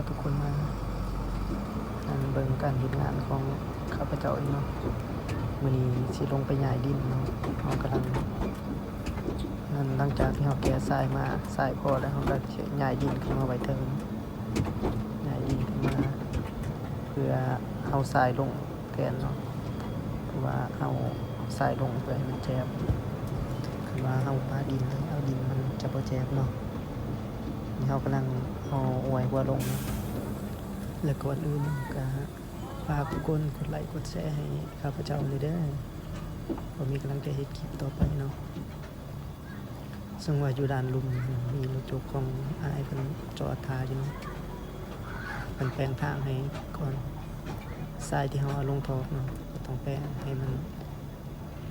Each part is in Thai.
ทุกคนมาเบิ่งการเฮ็ดงานของข้าพเจ้าเนาะมื้อนี้สิลงไปย้ายดินเนาะเฮากำลังหลังจากที่เฮาแก้ทรายมาทรายพอแล้วเฮาก็สิย้ายดินขึ้นมาไว้เทิงย้ายดินขึ้นมาเพื่อเอาทรายลงแทนเนาะเพราะว่าเอาทรายลงเพื่อให้มันแจบคือว่าเอาปาดินเลยเอาดินมันจะบ่แจบเนาะนี่เฮากำลังเอาอวยหัวลงเนาะและก่อนอื่นก็ฝากทุกคนกดไลค์กดแชร์ให้ข้าพเจ้าเลยเด้อผมมีกำลังใจเฮ็ดคลิปต่อไปเนาะซึ่งว่าอยู่ด้านลุมมีรถจกของอ้ายเพิ่นจอดท่าอยู่เนาะเพิ่นแปลงทางให้ก่อนทรายที่เฮาเอาลงทอกเนาะก็ต้องแปลงให้มัน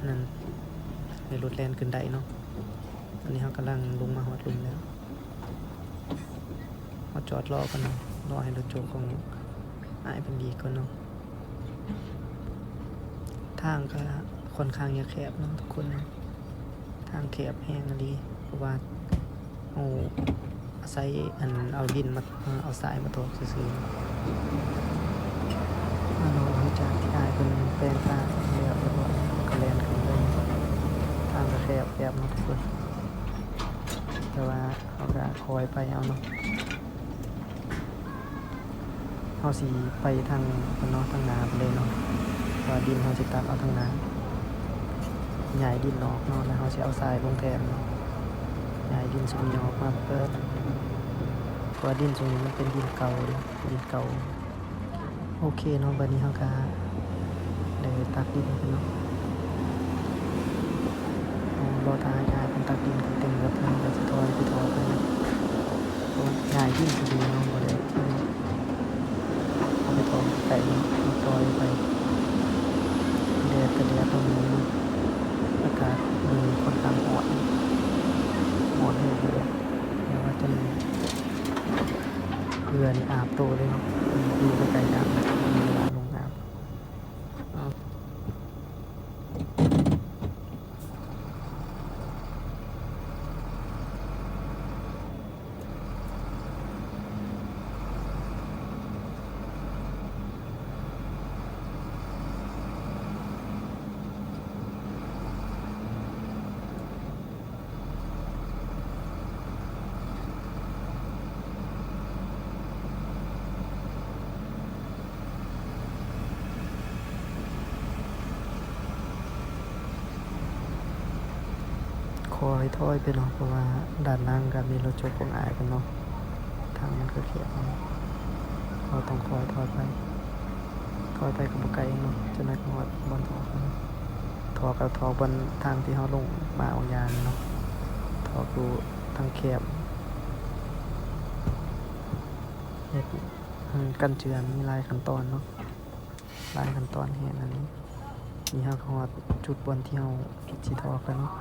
นั่นให้รถแล่นขึ้นได้เนาะตอนนี้เฮากำลังลงมาฮอดลุมแล้วเฮาจอดรอกันเนาะรอให้รถจกของอ้ายเพิ่นดีก่อนเนาะทางก็ค่อนข้างจะแคบเนาะทุกคนทางแคบแห้งดีเพราะว่าอาศัยเอาดินมาเอาทรายมาทอกซื่อๆเราหลังจากที่อ้ายเพิ่นแปลงทางแล้วเรียบร้อยก็แล่นขึ้นเลยทางก็แคบเนาะทุกคนแต่ว่าเราก็คอยไปเอาเนาะเฮาสิไปทางเนาะทางนาไปเลยเนาะว่าดินเฮาสิตักเอาทางนาใหญ่ดินออกเนาะแล้วเฮาสิเอาทรายลงแทนเนาะใหญ่ดินส่วนนี้ออกมาเปิดเพราะว่าดินส่วนนี้มันเป็นดินเก่าดินเก่าโอเคเนาะบัดนี้เฮาก็ได้ตักดินกันเนาะรอทางให้เพิ่นตักดินกันเต็มแล้วเพิ่นก็สิถอยไปถอไปเพราะว่าใหญ่ดินส่วนนี้เนาะบ่ได้เอาไปถอไก่เนาะถอยไปแดดก็แดดตรงนี้เนาะอากาศค่อนข้างร้อนเลยแต่ว่าจนเรือนี่อาบโตเลยเนาะดูไกลๆน้ำมีเวลาลงน้ำคอยถอยไปเนาะเพราะว่าด้านล่างก็มีรถจกของอ้ายเพิ่นเนาะทางมันก็แคบเราต้องคอยถอยไปก็บ่ไกลเนาะจะนักฮอดบนถอกก็ถอกบนทางที่เฮาลงมาเอายานเนาะถอกอยู่ทางแคบเฮ็ดกันเจือนมีหลายขั้นตอนเนาะหลายขั้นตอนแฮงอันนี้นี่เฮาก็ฮอดจุดบนที่เฮาสิถอกกันเนาะ